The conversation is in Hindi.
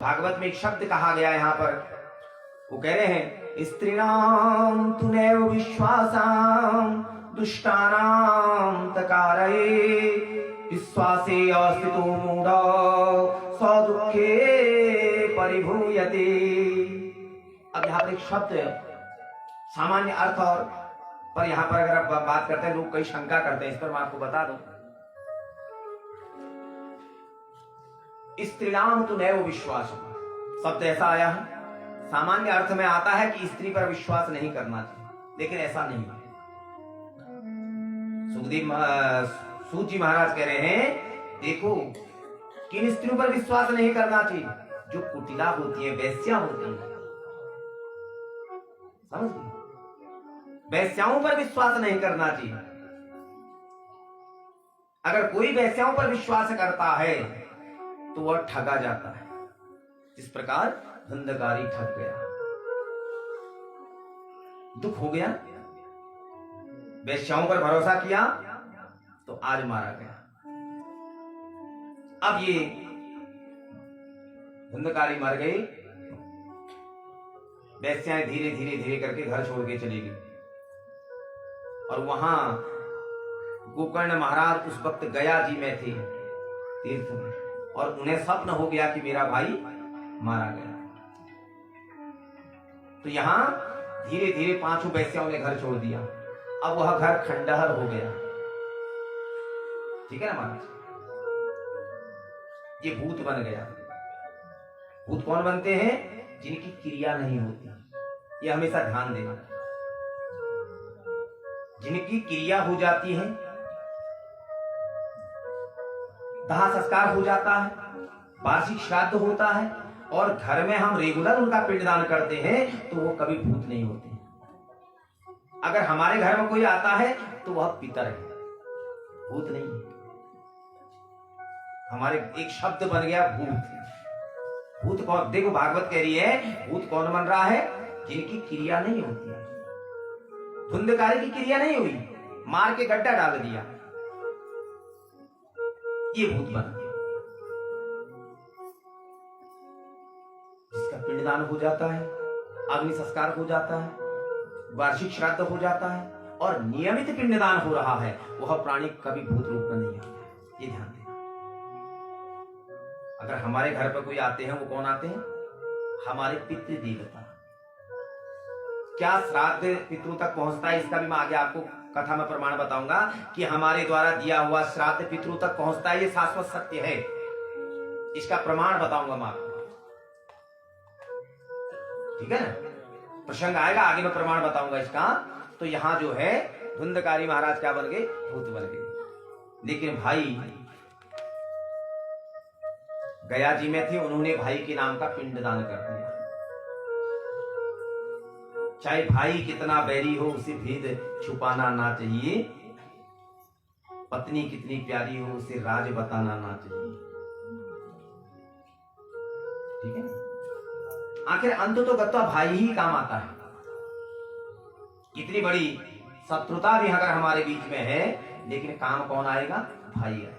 भागवत में एक शब्द कहा गया यहाँ पर, वो कह रहे हैं स्त्रीणाम तु नैव विश्वासाम दुष्टानाम तकारये विश्वासे अस्थितो मूढ़ो स्वदुःखे परिभूयते। अब यहाँ पर एक शब्द सामान्य अर्थ और पर यहाँ पर अगर आप बात करते हैं, लोग कई शंका करते हैं, इस पर मैं आपको बता दूं। स्त्रीणाम तु नैव विश्वास शब्द ऐसा आया है, सामान्य अर्थ में आता है कि स्त्री पर विश्वास नहीं करना चाहिए, लेकिन ऐसा नहीं है। सुखदेव सूत जी महाराज कह रहे हैं, देखो किन स्त्रियों पर विश्वास नहीं करना चाहिए? जो कुटिला होती है, वैश्या होती है, समझ गए? वैश्याओं पर विश्वास नहीं करना चाहिए। अगर कोई वैश्याओं पर विश्वास करता है तो वह ठगा जाता है, जिस प्रकार धुंधकारी ठग गया। दुख हो गया, वैश्याओं पर भरोसा किया तो आज मारा गया। अब ये धुंधकारी मर गई, वैश्याएं धीरे धीरे धीरे करके घर छोड़ के चली गई। और वहां गोकर्ण महाराज उस वक्त गया जी में थे, तीर्थ में, और उन्हें स्वप्न हो गया कि मेरा भाई मारा गया। तो यहां धीरे धीरे पांचों वैश्याओं ने घर छोड़ दिया। अब वह घर खंडहर हो गया। ठीक है ना महाराज? ये भूत बन गया। भूत कौन बनते हैं? जिनकी क्रिया नहीं होती। ये हमेशा ध्यान देना। जिनकी क्रिया हो जाती है, दाह संस्कार हो जाता है, वार्षिक श्राद्ध होता है, और घर में हम रेगुलर उनका पिंडदान करते हैं, तो वो कभी भूत नहीं होते। अगर हमारे घर में कोई आता है तो वह पितर है, भूत नहीं है। हमारे एक शब्द बन गया भूत। भूत कौन? देखो भागवत कह रही है, भूत कौन बन रहा है? जिनकी क्रिया नहीं होती है। धुंधकारी की क्रिया नहीं हुई, मार के गड्ढा डाल दिया, ये भूत बन गया। जिसका पिंडदान हो जाता है, अग्नि संस्कार हो जाता है, वार्षिक श्राद्ध हो जाता है, और नियमित पिंडदान हो रहा है, वह प्राणी कभी भूत रूप में नहीं आता है। ये ध्यान देना। अगर हमारे घर पर कोई आते हैं, वो कौन आते हैं? हमारे पितृ देवता। क्या श्राद्ध पितरों तक पहुंचता है? इसका भी मैं आगे आपको कथा में प्रमाण बताऊंगा कि हमारे द्वारा दिया हुआ श्राद्ध पितरों तक पहुंचता है। ये शाश्वत सत्य है, इसका प्रमाण बताऊंगा मैं आपको। ठीक है ना? प्रसंग आएगा आगे, मैं प्रमाण बताऊंगा इसका। तो यहां जो है धुंधकारी महाराज क्या बन गए? भूत बन गए। लेकिन भाई गया जी में थे, उन्होंने भाई के नाम का पिंडदान कर दिया। चाहे भाई कितना बैरी हो, उसे भेद छुपाना ना चाहिए। पत्नी कितनी प्यारी हो, उसे राज बताना ना चाहिए। ठीक है? आखिर अंत तो गत्वा भाई ही काम आता है। कितनी बड़ी शत्रुता भी अगर हमारे बीच में है, लेकिन काम कौन आएगा? भाई आएगा।